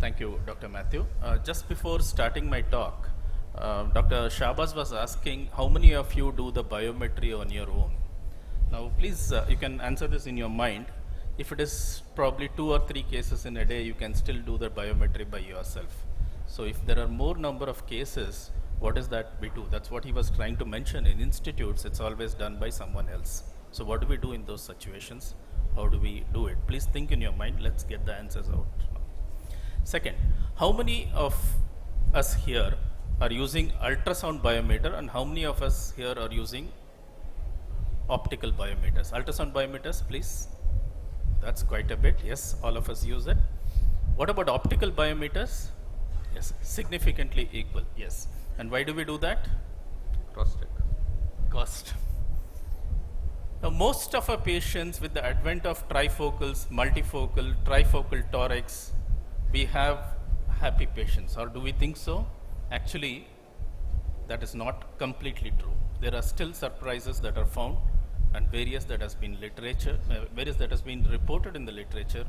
Thank you, Dr. Matthew. Just before starting my talk, Dr. Shabazz was asking how many of you do the biometry on your own. Now, please, you can answer this in your mind. If it is probably 2 or 3 cases in a day, you can still do the biometry by yourself. So if there are more number of cases, what is that we do? That's what he was trying to mention. In institutes, it's always done by someone else. So what do we do in those situations? How do we do it? Please think in your mind. Let's get the answers out. Second, how many of us here are using ultrasound biometer and how many of us here are using optical biometers? Ultrasound biometers, please. That's quite a bit. Yes, all of us use it. What about optical biometers? Yes, significantly equal. Yes. And why do we do that? Cost. Now, most of our patients with the advent of trifocals, multifocal, trifocal torics, we have happy patients, or do we think so? Actually, that is not completely true. There are still surprises that are found, and various that has been reported in the literature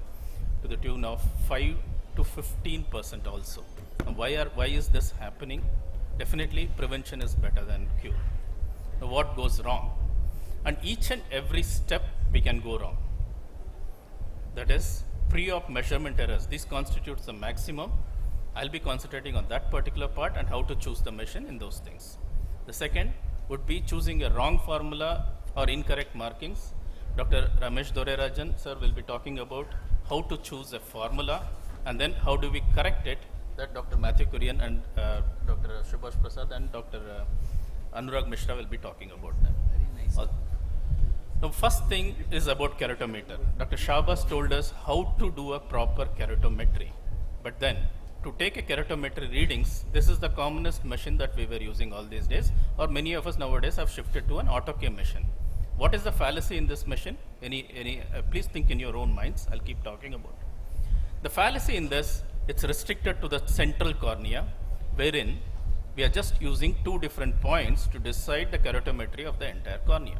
to the tune of 5 to 15% also. Now, why is this happening? Definitely, prevention is better than cure. Now, what goes wrong? And each and every step we can go wrong. That is pre-op measurement errors. This constitutes the maximum. I'll be concentrating on that particular part and how to choose the machine in those things. The second would be choosing a wrong formula or incorrect markings. Dr. Ramesh Dorerajan sir will be talking about how to choose a formula and then how do we correct it. That Dr. Matthew Kurian and Dr. Subhash Prasad and Dr. Anurag Mishra will be talking about that. Very nice. The first thing is about keratometer. Dr. Shabazz told us how to do a proper keratometry. But then, to take a keratometry readings, this is the commonest machine that we were using all these days, or many of us nowadays have shifted to an autocare machine. What is the fallacy in this machine? Please think in your own minds. I'll keep talking about it. The fallacy in this, it's restricted to the central cornea, wherein we are just using 2 different points to decide the keratometry of the entire cornea.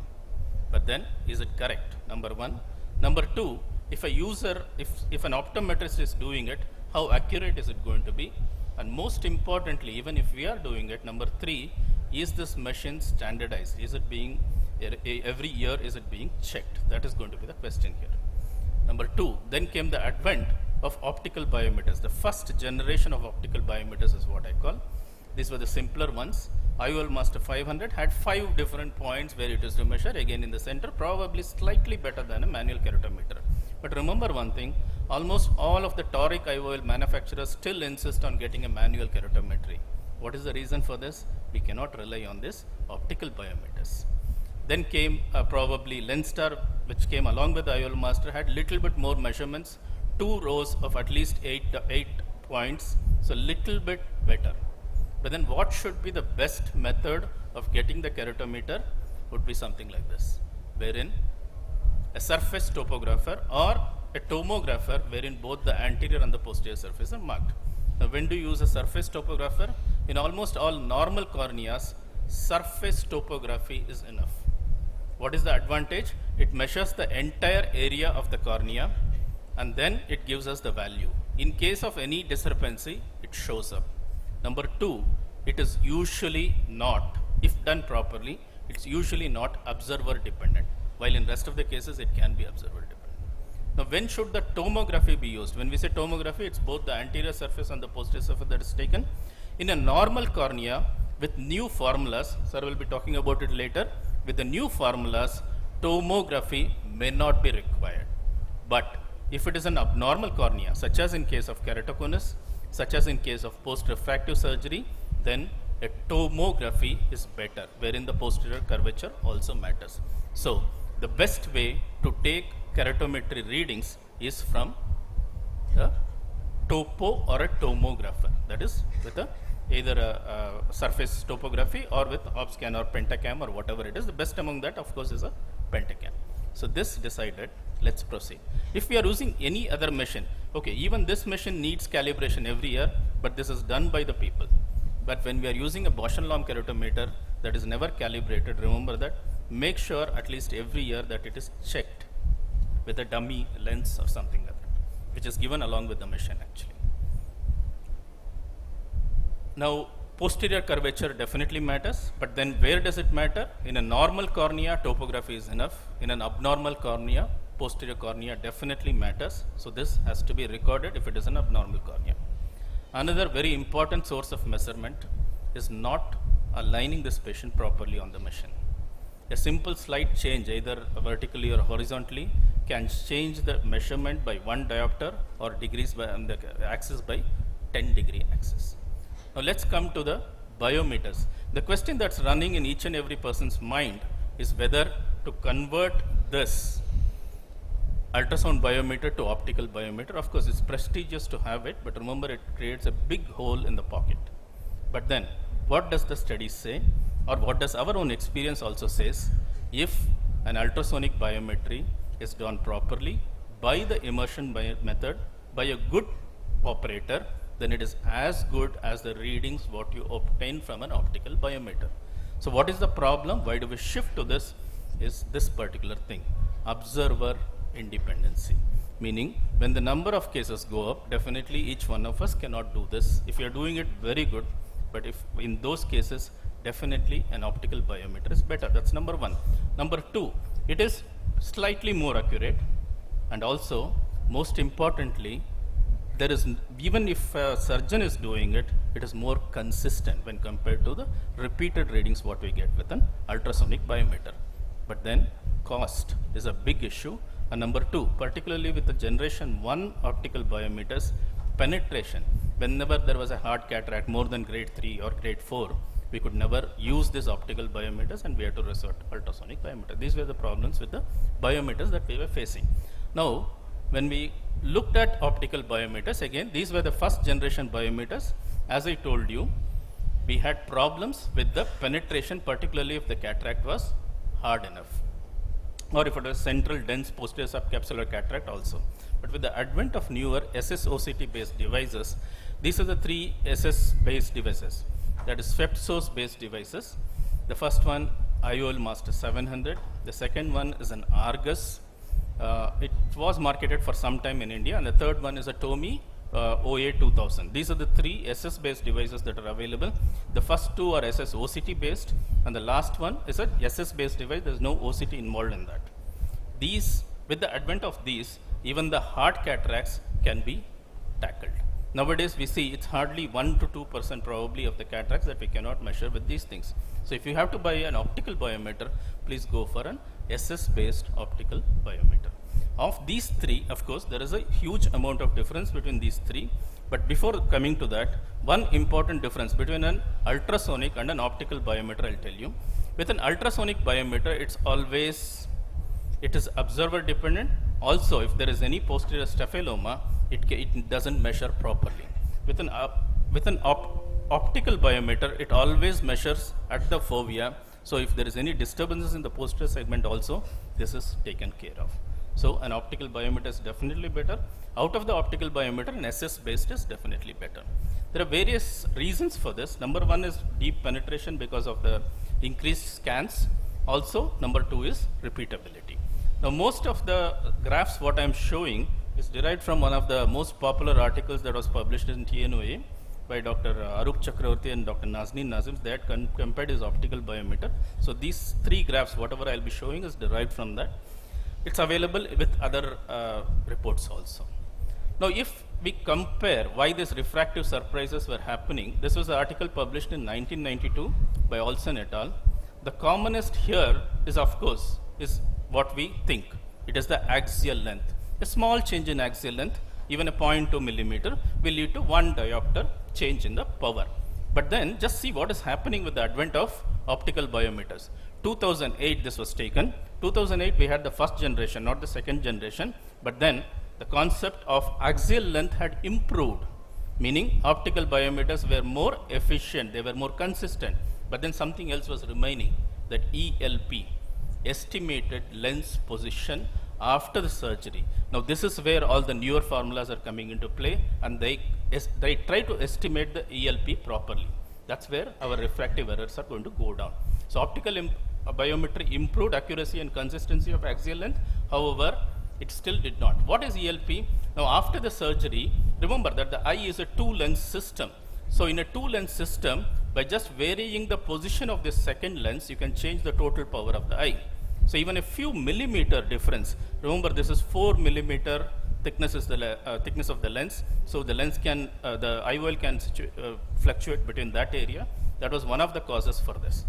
But then, is it correct? Number 1. Number 2, if an optometrist is doing it, how accurate is it going to be? And most importantly, even if we are doing it, number 3, is this machine standardized? Is it being, every year is it being checked? That is going to be the question here. Number 2, then came the advent of optical biometers. The first generation of optical biometers is what I call. These were the simpler ones. IOL Master 500 had 5 different points where it is to measure, again in the center, probably slightly better than a manual keratometer. But remember one thing, almost all of the toric IOL manufacturers still insist on getting a manual keratometry. What is the reason for this? We cannot rely on this optical biometers. Then came probably Lenstar, which came along with the IOL Master, had little bit more measurements, 2 rows of at least 8 points, so little bit better. But then what should be the best method of getting the keratometer would be something like this, wherein a surface topographer or a tomographer wherein both the anterior and the posterior surface are marked. Now, when do you use a surface topographer? In almost all normal corneas, surface topography is enough. What is the advantage? It measures the entire area of the cornea and then it gives us the value. In case of any discrepancy, it shows up. Number 2, it is usually not, if done properly, it's usually not observer dependent, while in rest of the cases it can be observer dependent. Now, when should the tomography be used? When we say tomography, it's both the anterior surface and the posterior surface that is taken. In a normal cornea, with new formulas, sir will be talking about it later, with the new formulas, tomography may not be required. But if it is an abnormal cornea, such as in case of keratoconus, such as in case of post-refractive surgery, then a tomography is better, wherein the posterior curvature also matters. So, the best way to take keratometry readings is from a topo or a tomographer, that is with either a surface topography or with OpScan or Pentacam or whatever it is. The best among that, of course, is a Pentacam. So, this decided, let's proceed. If we are using any other machine, okay, even this machine needs calibration every year, but this is done by the people. But when we are using a Bausch & Lomb keratometer that is never calibrated, remember that, make sure at least every year that it is checked with a dummy lens or something like that, which is given along with the machine actually. Now, posterior curvature definitely matters, but then where does it matter? In a normal cornea, topography is enough. In an abnormal cornea, posterior cornea definitely matters. So this has to be recorded if it is an abnormal cornea. Another very important source of measurement is not aligning this patient properly on the machine. A simple slight change, either vertically or horizontally, can change the measurement by 1 diopter or degrees by on the axis by 10-degree axis. Now let's come to the biometers. The question that's running in each and every person's mind is whether to convert this ultrasound biometer to optical biometer. Of course, it's prestigious to have it, but remember it creates a big hole in the pocket. But then, what does the study say, or what does our own experience also says? If an ultrasonic biometry is done properly by the immersion method, by a good operator, then it is as good as the readings what you obtain from an optical biometer. So what is the problem? Why do we shift to this? Is this particular thing, observer independency. Meaning, when the number of cases go up, definitely each one of us cannot do this. If you are doing it, very good. But if in those cases, definitely an optical biometer is better. That's number one. Number two, it is slightly more accurate. And also, most importantly, there is, even if a surgeon is doing it, it is more consistent when compared to the repeated readings what we get with an ultrasonic biometer. But then, cost is a big issue. And number two, particularly with the generation 1 optical biometers, penetration. Whenever there was a hard cataract more than grade 3 or grade 4, we could never use these optical biometers and we had to resort to ultrasonic biometer. These were the problems with the biometers that we were facing. Now, when we looked at optical biometers, again, these were the first generation biometers. As I told you, we had problems with the penetration, particularly if the cataract was hard enough, or if it was central dense posterior subcapsular cataract also. But with the advent of newer SSOCT based devices, these are the 3 SS based devices, that is FEPSOS based devices. The first one, IOL Master 700. The second one is an Argus. It was marketed for some time in India, and the third one is a Tomy OA 2000. These are the 3 SS based devices that are available. The first 2 are SS OCT based, and the last one is a SS based device. There is no OCT involved in that. These, with the advent of these, even the hard cataracts can be tackled. Nowadays we see it's hardly 1 to 2% probably of the cataracts that we cannot measure with these things. So if you have to buy an optical biometer, please go for an SS based optical biometer. Of these 3, of course, there is a huge amount of difference between these 3. But before coming to that, one important difference between an ultrasonic and an optical biometer, I'll tell you. With an ultrasonic biometer, it is observer dependent. Also, if there is any posterior staphyloma, it doesn't measure properly. With an optical biometer, it always measures at the fovea. So if there is any disturbances in the posterior segment also, this is taken care of. So an optical biometer is definitely better. Out of the optical biometer, an SS based is definitely better. There are various reasons for this. Number one is deep penetration because of the increased scans. Also, number two is repeatability. Now, most of the graphs what I am showing is derived from one of the most popular articles that was published in TNOA by Dr. Arup Chakravarti and Dr. Nazneen Nazim. They had compared his optical biometer. So these 3 graphs, whatever I will be showing, is derived from that. It's available with other reports also. Now, if we compare why these refractive surprises were happening, this was an article published in 1992 by Olsen et al. The commonest here is, of course, is what we think. It is the axial length. A small change in axial length, even a 0.2 millimeter, will lead to 1 diopter change in the power. But then just see what is happening with the advent of optical biometers. 2008 this was taken. 2008 we had the first generation, not the second generation. But then the concept of axial length had improved, meaning optical biometers were more efficient, they were more consistent. But then something else was remaining, that ELP, estimated lens position after the surgery. Now this is where all the newer formulas are coming into play, and they try to estimate the ELP properly. That's where our refractive errors are going to go down. So optical biometry improved accuracy and consistency of axial length. However, it still did not. What is ELP? Now after the surgery, remember that the eye is a 2-lens system. So in a two lens system, by just varying the position of this second lens, you can change the total power of the eye. So even a few millimeter difference, remember this is 4 millimeter thickness is the thickness of the lens. So the lens can, the IOL can fluctuate between that area. That was one of the causes for this.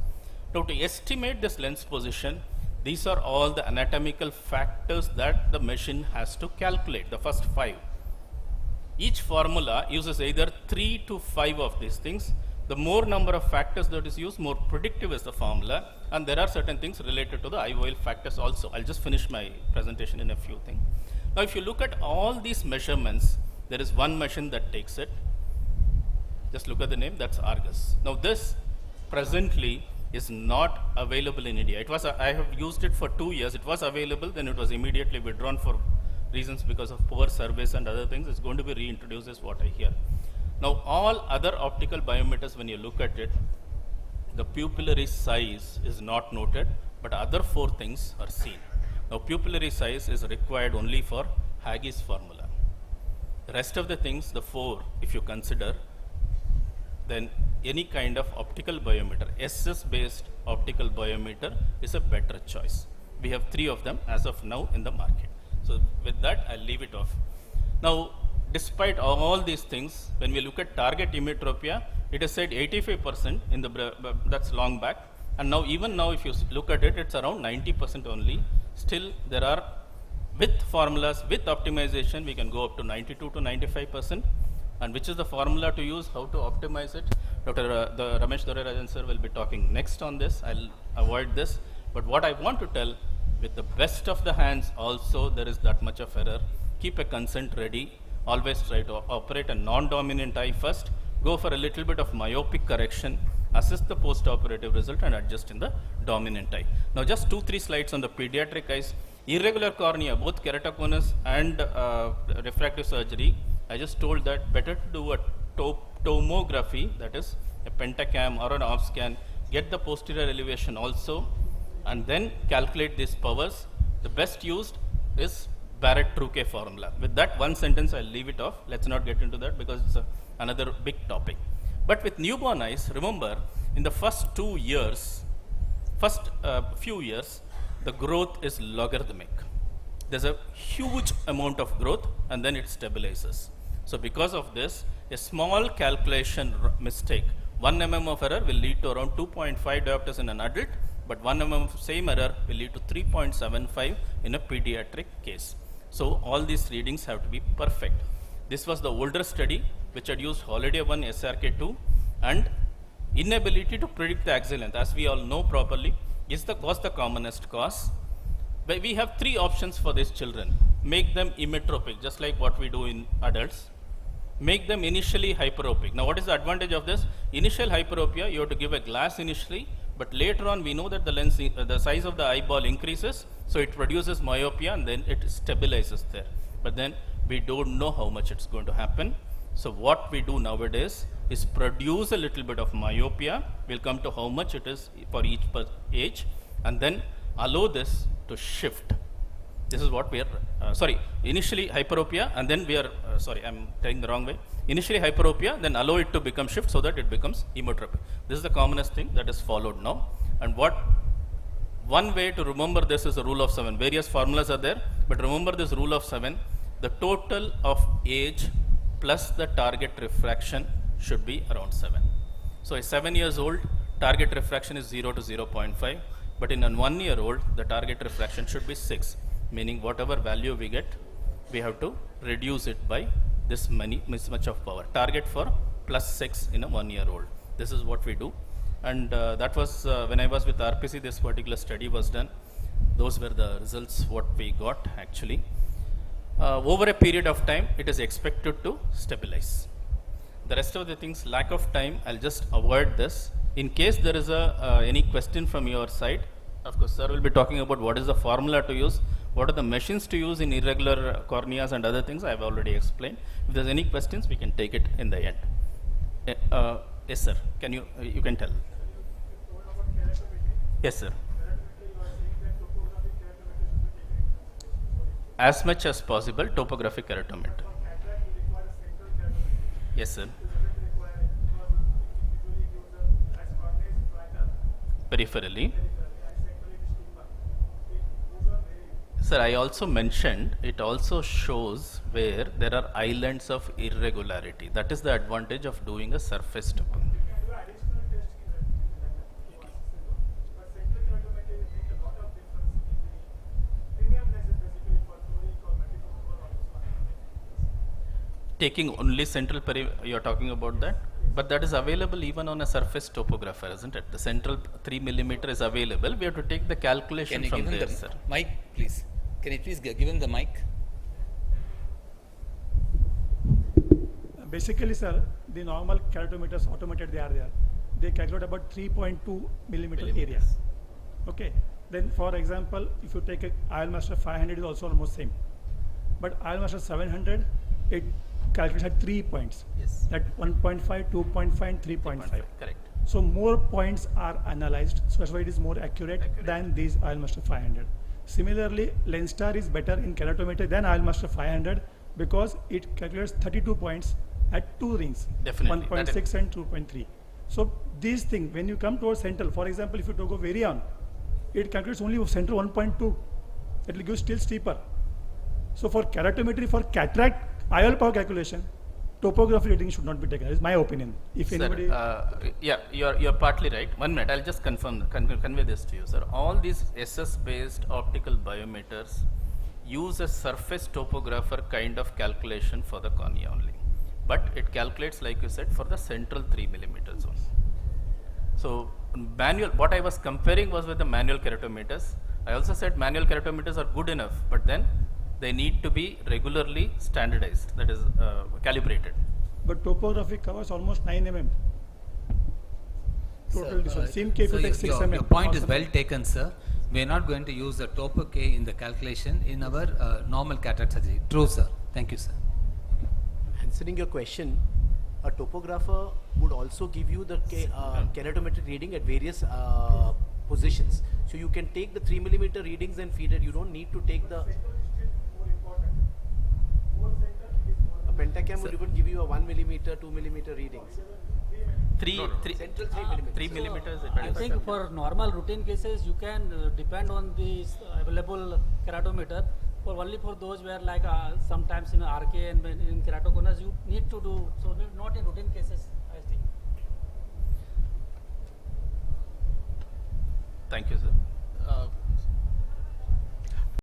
Now to estimate this lens position, these are all the anatomical factors that the machine has to calculate, the first 5. Each formula uses either 3 to 5 of these things. The more number of factors that is used, more predictive is the formula, and there are certain things related to the IOL factors also. I'll just finish my presentation in a few things. Now if you look at all these measurements, there is one machine that takes it. Just look at the name, that's Argus. Now this presently is not available in India. It was, I have used it for 2 years. It was available, then it was immediately withdrawn for reasons because of poor service and other things. It's going to be reintroduced is what I hear. Now all other optical biometers, when you look at it, the pupillary size is not noted, but other 4 things are seen. Now pupillary size is required only for Hagee's formula. The rest of the things, the 4, if you consider, then any kind of optical biometer, SS based optical biometer is a better choice. We have 3 of them as of now in the market. So with that, I'll leave it off. Now, despite all these things, when we look at target emmetropia, it is said 85% in the, that's long back. And now, even now, if you look at it, it's around 90% only. Still, there are, with formulas, with optimization, we can go up to 92 to 95%. And which is the formula to use, how to optimize it. Dr. Ramesh Dorarajan sir will be talking next on this. I'll avoid this. But what I want to tell, with the best of the hands also, there is that much of error. Keep a consent ready. Always try to operate a non-dominant eye first. Go for a little bit of myopic correction. Assess the post-operative result and adjust in the dominant eye. Now just 2-3 slides on the pediatric eyes. Irregular cornea, both keratoconus and refractive surgery. I just told that better to do a tomography, that is a pentacam or an off scan, get the posterior elevation also, and then calculate these powers. The best used is Barrett-Truquet formula. With that one sentence, I'll leave it off. Let's not get into that because it's another big topic. But with newborn eyes, remember, in the first few years, the growth is logarithmic. There's a huge amount of growth and then it stabilizes. So because of this, a small calculation mistake, 1 mm of error will lead to around 2.5 diopters in an adult, but 1 mm of same error will lead to 3.75 in a pediatric case. So all these readings have to be perfect. This was the older study which had used Holiday 1 SRK2, and inability to predict the axial length, as we all know properly, was the commonest cause. But we have 3 options for these children. Make them emmetropic, just like what we do in adults. Make them initially hyperopic. Now what is the advantage of this? Initial hyperopia, you have to give a glass initially, but later on we know that the lens, the size of the eyeball increases, so it produces myopia and then it stabilizes there. But then we don't know how much it's going to happen. So what we do nowadays is produce a little bit of myopia. We'll come to how much it is for each age, and then allow this to shift. This is what we are, initially hyperopia, and then we are, I'm telling the wrong way. Initially hyperopia, then allow it to become shift so that it becomes emmetropic. This is the commonest thing that is followed now. And one way to remember this is the rule of 7. Various formulas are there, but remember this rule of 7. The total of age plus the target refraction should be around 7. So a 7 years old, target refraction is 0 to 0.5, but in a 1 year old, the target refraction should be 6. Meaning whatever value we get, we have to reduce it by this much of power. Target for plus 6 in a 1 year old. This is what we do. And that was when I was with RPC, this particular study was done. Those were the results what we got actually. Over a period of time, it is expected to stabilize. The rest of the things, lack of time, I'll just avoid this. In case there is any question from your side, of course, sir will be talking about what is the formula to use. What are the machines to use in irregular corneas and other things I have already explained. If there's any questions, we can take it in the end. Yes, sir. Can you can tell. Yes, sir. As much as possible, topographic keratometry. Yes, sir. peripherally. Sir, I also mentioned it also shows where there are islands of irregularity. That is the advantage of doing a surface topo. Taking only central you are talking about that? But that is available even on a surface topographer, isn't it? The central 3 millimeter is available. We have to take the calculation Can you from give him there, the sir. mic, please? Can you please give him the mic? Basically, sir, the normal calorimeters automated they are there. They calculate about 3.2 millimeter area. Millimeters. Okay. Then, for example, if you take a ILMaster 500 is also almost same, but ILMaster 700 it calculates at 3 points. Yes. That 1.5, 2.5, and 3.5. Correct. So more points are analyzed, so that's why it is more accurate than these ILMaster 500. Similarly, Lenstar is better in calorimetry than ILMaster 500 because it calculates 32 points at 2 rings, Definitely. 1.6 and 2.3. So these things, when you come towards central, for example, if you go Varian, it calculates only central 1.2. It will give still steeper. So for keratometry, for cataract IOL power calculation, topography reading should not be taken. That is my opinion. If Sir, anybody, yeah, you're partly right. 1 minute, I'll just convey this to you, sir. All these SS-based optical biometers use a surface topographer kind of calculation for the cornea only, but it calculates, like you said, for the central 3 millimeter zone. So manual, what I was comparing was with the manual keratometers. I also said manual keratometers are good enough, but then they need to be regularly standardized, that is calibrated. but topography covers almost 9 mm. Total distance. Same K if you take 6 mm. Your point is well taken, sir. We are not going to use the topo K in the calculation in our normal cataract surgery. True, sir. Thank you, sir. Answering your question, a topographer would also give you the keratometric reading at various positions. So you can take the 3 millimeter readings and feed it. You don't need to take the. A pentacam would even give you a 1 millimeter, 2 millimeter readings. Central Central 3 millimeters. 3 millimeters. I think for normal routine cases, you can depend on the available keratometer. For only for those where like sometimes in RK and in keratoconus you need to do, so not in routine cases, I think. Thank you, sir.